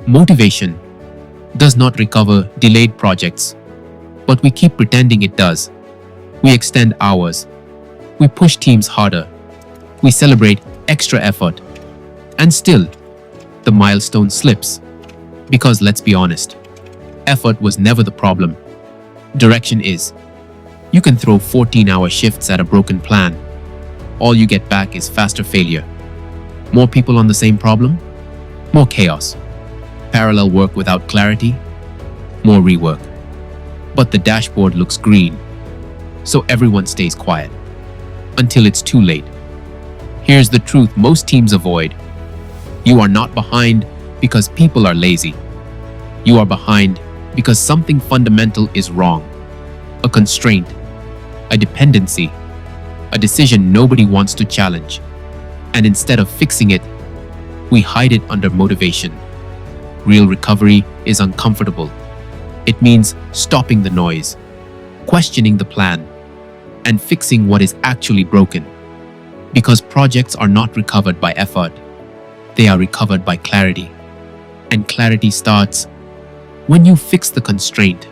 Motivation does not recover delayed projects, but we keep pretending it does. We extend hours. We push teams harder. We celebrate extra effort. And still, the milestone slips. Because let's be honest, effort was never the problem. Direction is. You can throw 14-hour shifts at a broken plan. All you get back is faster failure. More people on the same problem, more chaos. Parallel work without clarity, more rework. But the dashboard looks green, so everyone stays quiet. Until it's too late. Here's the truth most teams avoid. You are not behind because people are lazy. You are behind because something fundamental is wrong. A constraint, a dependency, a decision nobody wants to challenge. And instead of fixing it, we hide it under motivation. Real recovery is uncomfortable. It means stopping the noise, questioning the plan, and fixing what is actually broken. Because projects are not recovered by effort, they are recovered by clarity. And clarity starts when you fix the constraint.